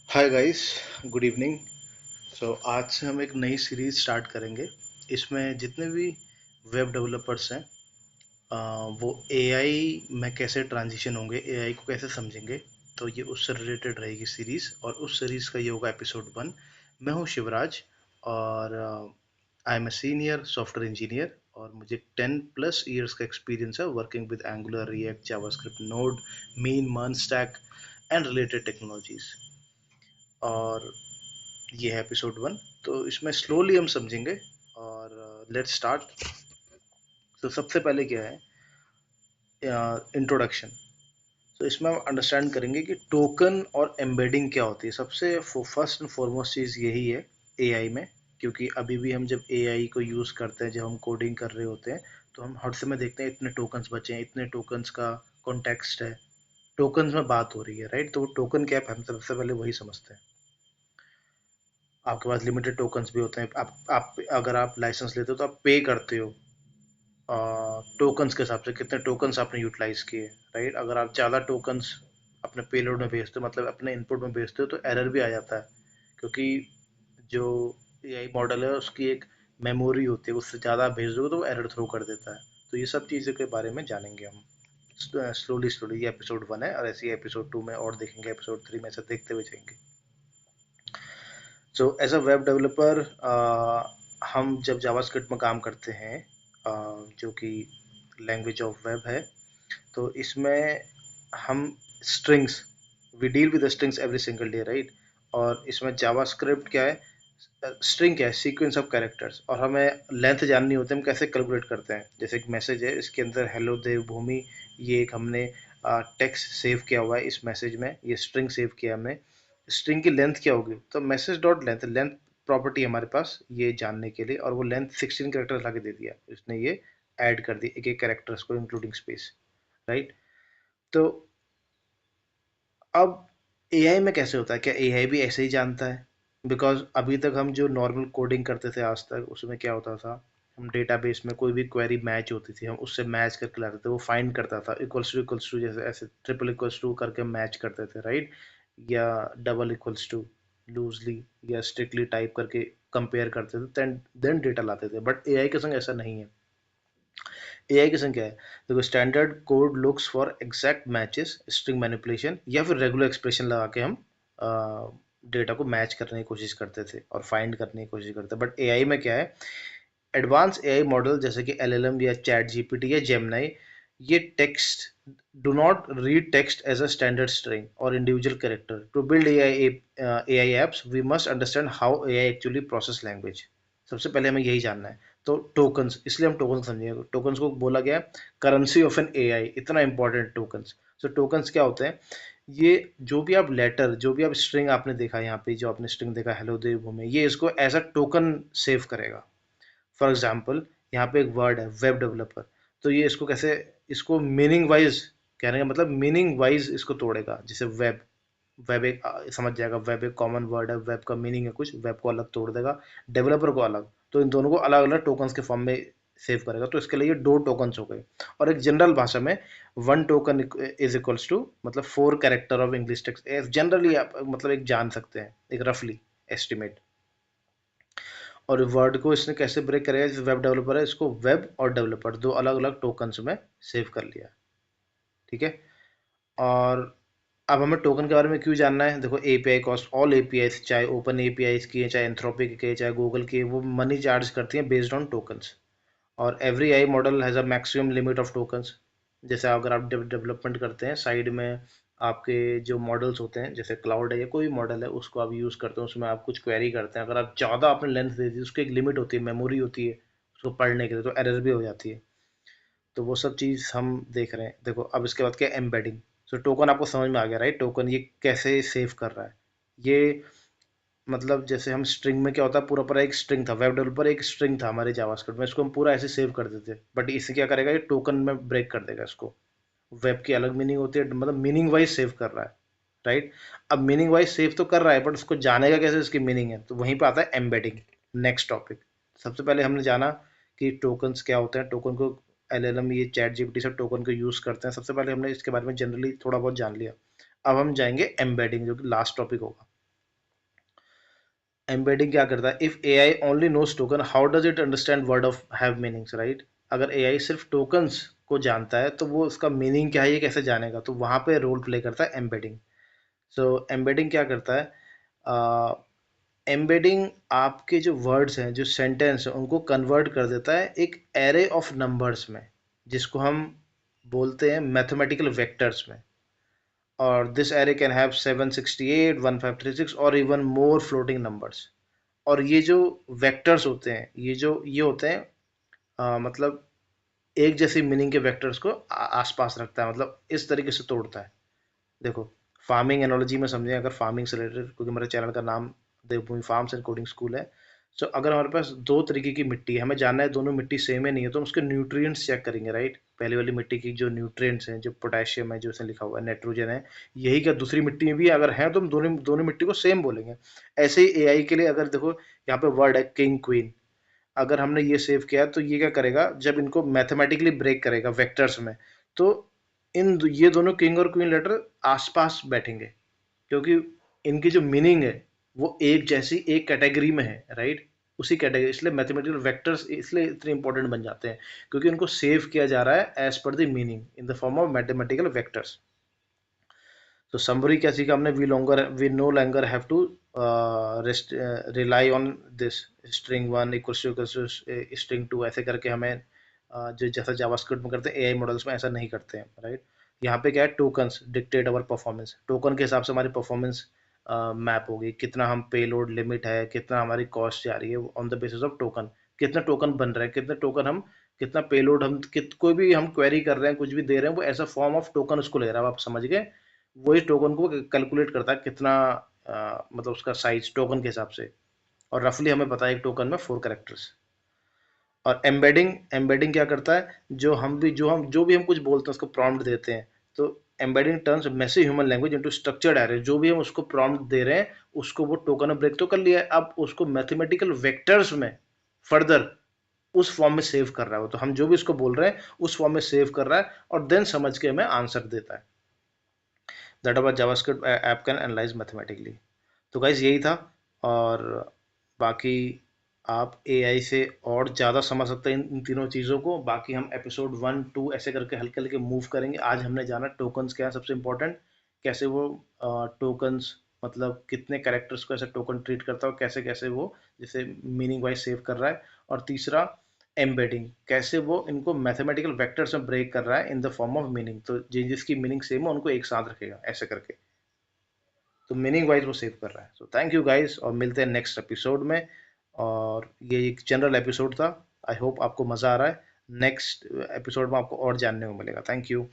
Hi guys, good evening. आज से हम एक नई सीरीज स्टार्ट करेंगे। इसमें जितने भी वेब डेवलपर्स हैं, वो एआई में कैसे ट्रांजिशन होंगे, एआई को कैसे समझेंगे। तो ये उससे रिलेटेड रहेगी सीरीज, और उस सीरीज का ये होगा एपिसोड 1। मैं हूँ शिवराज, और I am a senior software engineer, और मुझे 10+ ईयर्स का एक्सपीरियंस है working with Angular, React, JavaScript, Node, MEAN, MERN stack and related technologies. और ये है एपिसोड 1। तो इसमें स्लोली हम समझेंगे, और लेट्स स्टार्ट। तो सबसे पहले क्या है, इंट्रोडक्शन। तो इसमें हम अंडरस्टैंड करेंगे कि टोकन और एम्बेडिंग क्या होती है। सबसे फर्स्ट एंड फॉरमोस्ट चीज़ यही है एआई में, क्योंकि अभी भी हम जब एआई को यूज़ करते हैं, जब हम कोडिंग कर रहे होते हैं, तो हम हर समय देखते हैं इतने टोकन्स बचे हैं, इतने टोकन्स का कॉन्टेक्स्ट है, टोकन्स में बात हो रही है, राइट। तो वो टोकन क्या है, हम सबसे पहले वही समझते हैं। आपके पास लिमिटेड टोकन्स भी होते हैं। आप अगर आप लाइसेंस लेते हो तो आप पे करते हो टोकन्स के हिसाब से, कितने टोकन्स आपने यूटिलाइज किए, राइट। अगर आप ज़्यादा टोकन्स अपने पेलोड में भेजते हो, मतलब अपने इनपुट में भेजते हो, तो एरर भी आ जाता है, क्योंकि जो एआई मॉडल है उसकी एक मेमोरी होती है, उससे ज़्यादा भेज दोगे तो वो एरर थ्रो कर देता है। तो ये सब चीज़ों के बारे में जानेंगे हम स्लोली स्लोली। ये एपिसोड 1 है, और ऐसे ही एपिसोड 2 में और देखेंगे, एपिसोड 3 में ऐसे देखते हुए जाएंगे। So as a web developer, हम जब जावास्क्रिप्ट में काम करते हैं, जो कि लैंग्वेज ऑफ वेब है, तो इसमें हम strings, we deal with strings every single day, right. और इसमें जावास्क्रिप्ट क्या है, स्ट्रिंग क्या है, सीक्वेंस ऑफ कैरेक्टर्स, और हमें लेंथ जाननी होती है, हम कैसे कैलकुलेट करते हैं। जैसे एक मैसेज है, इसके अंदर हेलो देव भूमि, ये एक हमने टेक्स्ट सेव किया हुआ है इस मैसेज में, ये स्ट्रिंग सेव किया हमने। स्ट्रिंग की लेंथ क्या होगी, तो message dot length, length property हमारे पास ये जानने के लिए, और वो लेंथ 16 कैरेक्टर्स ला के दे दिया इसने, ये ऐड कर दी एक एक कैरेक्टर्स को इंक्लूडिंग स्पेस, राइट। तो अब एआई में कैसे होता है, क्या एआई भी ऐसे ही जानता है? बिकॉज अभी तक हम जो नॉर्मल कोडिंग करते थे आज तक, उसमें क्या होता था, हम डेटाबेस में कोई भी क्वेरी मैच होती थी, हम उससे मैच करके लाते थे, वो फाइंड करता था इक्वल्स टू, जैसे ऐसे ट्रिपल इक्वल्स टू करके मैच करते थे, राइट। या डबल इक्वल्स टू, लूजली या स्ट्रिक्टली टाइप करके कंपेयर करते थे, देन डेटा लाते थे। बट एआई के संग ऐसा नहीं है। एआई की संख्या है, देखो, standard code looks for exact matches, string manipulation, या फिर रेगुलर एक्सप्रेशन लगा के हम डेटा को मैच करने की कोशिश करते थे और फाइंड करने की कोशिश करते थे। बट एआई में क्या है, एडवांस एआई मॉडल जैसे कि एलएलएम या चैट जीपीटी या जेमिनाई, ये text do not read text as a standard string और individual character. To build AI apps we must understand how AI actually process language. सबसे पहले हमें यही जानना है। तो टोकन्स, इसलिए हम टोकन समझेंगे। टोकन्स को बोला गया है करेंसी ऑफ एन एआई, इतना इंपॉर्टेंट टोकन्स। सो टोकन्स क्या होते हैं, ये जो भी आप लेटर, जो भी आप स्ट्रिंग आपने देखा यहाँ पे, जो आपने स्ट्रिंग देखा हेलो देव में, ये इसको एज अ टोकन सेव करेगा। फॉर एग्जाम्पल, यहाँ पे एक वर्ड है वेब डेवलपर, तो ये इसको कैसे, इसको मीनिंग वाइज कहने का मतलब मीनिंग वाइज इसको तोड़ेगा। जैसे वेब, वेब एक समझ जाएगा, वेब एक कॉमन वर्ड है, वेब का मीनिंग है कुछ, वेब को अलग तोड़ देगा, डेवलपर को अलग, तो इन दोनों को अलग अलग टोकन्स के फॉर्म में सेव करेगा। तो इसके लिए ये 2 टोकन्स हो गए। और एक जनरल भाषा में 1 टोकन इज इक्वल्स टू, मतलब 4 character of English text, generally आप मतलब एक जान सकते हैं, एक रफली एस्टिमेट। और वर्ड को इसने कैसे ब्रेक करेगा, जैसे वेब डेवलपर है, इसको वेब और डेवलपर दो अलग अलग टोकन्स में सेव कर लिया, ठीक है। और अब हमें टोकन के बारे में क्यों जानना है, देखो एपीआई कॉस्ट, ऑल एपीआई, चाहे ओपन एपीआई की है, चाहे एंथ्रोपिक की है, चाहे गूगल की है, वो मनी चार्ज करती हैं बेस्ड ऑन टोकन्स। और every I model has a maximum limit of tokens. जैसे अगर आप डेवलपमेंट करते हैं साइड में, आपके जो मॉडल्स होते हैं, जैसे क्लाउड है या कोई मॉडल है, उसको आप यूज़ करते हैं, उसमें आप कुछ क्वेरी करते हैं, अगर आप ज़्यादा आपने लेंथ दे दी, उसकी एक लिमिट होती है, मेमोरी होती है उसको पढ़ने के लिए, तो एरर भी हो जाती है। तो वो सब चीज़ हम देख रहे हैं। देखो अब इसके बाद क्या, एम्बेडिंग। सो टोकन आपको समझ में आ गया, राइट। टोकन ये कैसे सेव कर रहा है, ये मतलब जैसे हम स्ट्रिंग में क्या होता है, पूरा पूरा एक स्ट्रिंग था, वेब डेवलपर एक स्ट्रिंग था हमारे जावास्क्रिप्ट में, इसको हम पूरा ऐसे सेव कर देते, बट इसे क्या करेगा, ये टोकन में ब्रेक कर देगा इसको। वेब की अलग मीनिंग होती है, मतलब मीनिंग वाइज सेव कर रहा है, राइट। अब मीनिंग वाइज सेव तो कर रहा है, बट उसको जानेगा कैसे इसकी मीनिंग है, तो वहीं पे आता है एम्बेडिंग, नेक्स्ट टॉपिक। सबसे पहले हमने जाना कि टोकन्स क्या होते हैं, टोकन को एलएलएम, ये चैट जीपीटी सब टोकन को यूज़ करते हैं। सबसे पहले हमने इसके बारे में जनरली थोड़ा बहुत जान लिया। अब हम जाएंगे एम्बेडिंग, जो कि लास्ट टॉपिक होगा। एम्बेडिंग क्या करता है, if AI only knows token how does it understand word of have meanings, right. अगर एआई सिर्फ टोकन्स को जानता है तो वो उसका मीनिंग क्या है ये कैसे जानेगा, तो वहां पे रोल प्ले करता है एम्बेडिंग। सो एम्बेडिंग क्या करता है, एम्बेडिंग आपके जो वर्ड्स हैं, जो सेंटेंस हैं, उनको कन्वर्ट कर देता है एक एरे ऑफ नंबर्स में, जिसको हम बोलते हैं मैथमेटिकल वेक्टर्स में। और दिस एरे कैन हैव 768 1536 और इवन मोर फ्लोटिंग नंबर्स। और ये जो वेक्टर्स होते हैं, ये होते हैं मतलब एक जैसी मीनिंग के वेक्टर्स को आसपास रखता है, मतलब इस तरीके से तोड़ता है। देखो, फार्मिंग एनोलॉजी में समझें, अगर फार्मिंग से रिलेटेड, क्योंकि मेरे चैनल का नाम देवभूमि फार्म्स एंड कोडिंग स्कूल है। सो अगर हमारे पास दो तरीके की मिट्टी है, हमें जानना है दोनों मिट्टी सेम है नहीं है, तो हम उसके न्यूट्रिएंट्स चेक करेंगे, राइट। पहले वाली मिट्टी की जो न्यूट्रिएंट्स हैं, जो पोटेशियम है, जो इसमें लिखा हुआ है, नाइट्रोजन है, यही क्या दूसरी मिट्टी में भी अगर है तो हम दोनों दोनों मिट्टी को सेम बोलेंगे। ऐसे ही एआई के लिए, अगर देखो यहाँ पे वर्ड है किंग क्वीन, अगर हमने ये सेव किया तो ये क्या करेगा, जब इनको मैथमेटिकली ब्रेक करेगा वेक्टर्स में, तो ये दोनों किंग और क्वीन लेटर आसपास बैठेंगे, क्योंकि इनकी जो मीनिंग है वो एक जैसी एक कैटेगरी में है, राइट। उसी कैटेगरी, इसलिए मैथमेटिकल वेक्टर्स इसलिए इतने इंपॉर्टेंट बन जाते हैं, क्योंकि उनको सेव किया जा रहा है as per the meaning in the form of mathematical vectors. तो समरी क्या सीखा हमने, we no longer have to rely on this string one equals to string two, ऐसे करके हमें जो जैसा जावास्क्रिप्ट में करते हैं एआई मॉडल्स में ऐसा नहीं करते हैं, राइट। यहाँ पे क्या है, टोकन्स डिक्टेट अवर परफॉर्मेंस, टोकन के हिसाब से हमारी परफॉर्मेंस मैप होगी, कितना हम पेलोड लिमिट है, कितना हमारी कॉस्ट जा रही है on the basis of token, कितने टोकन बन रहे हैं, कितने टोकन हम, कितना पेलोड हम, कोई भी हम क्वेरी कर रहे हैं, कुछ भी दे रहे हैं, वो ऐसा फॉर्म ऑफ टोकन उसको ले रहा है, आप समझ गए। वही टोकन को कैलकुलेट करता है कितना मतलब उसका साइज टोकन के हिसाब से। और रफली हमें पता है एक टोकन में 4 कैरेक्टर्स। और एम्बेडिंग क्या करता है, जो भी हम कुछ बोलते हैं उसको प्रॉम्प्ट देते हैं, तो embedding turns massive human language into structured array, जो भी हम उसको प्रॉम्प्ट दे रहे हैं उसको वो टोकन में ब्रेक तो कर लिया है, अब उसको मैथमेटिकल वेक्टर्स में फर्दर उस फॉर्म में सेव कर रहा है वो, तो हम जो भी उसको बोल रहे हैं उस फॉर्म में सेव कर रहा है और देन समझ के हमें आंसर देता है। That our JavaScript app can analyse mathematically. तो गाइज यही था। और बाकी आप एआई से और ज़्यादा समझ सकते हैं इन तीनों चीज़ों को। बाकी हम एपिसोड 1 2 ऐसे करके हल्के हल्के मूव करेंगे। आज हमने जाना टोकन्स क्या है सबसे इम्पोर्टेंट, कैसे वो टोकन्स मतलब कितने कैरेक्टर्स को ऐसे टोकन ट्रीट करता है और कैसे कैसे वो जैसे मीनिंग वाइज सेव कर रहा है। और तीसरा एम्बेडिंग, कैसे वो इनको मैथमेटिकल वेक्टर्स में ब्रेक कर रहा है इन द फॉर्म ऑफ मीनिंग, तो जिसकी मीनिंग सेम है उनको एक साथ रखेगा ऐसे करके, तो मीनिंग वाइज वो सेव कर रहा है। सो थैंक यू गाइस और मिलते हैं नेक्स्ट एपिसोड में। और ये एक जनरल एपिसोड था, आई होप आपको मज़ा आ रहा है। नेक्स्ट एपिसोड में आपको और जानने को मिलेगा। Thank you.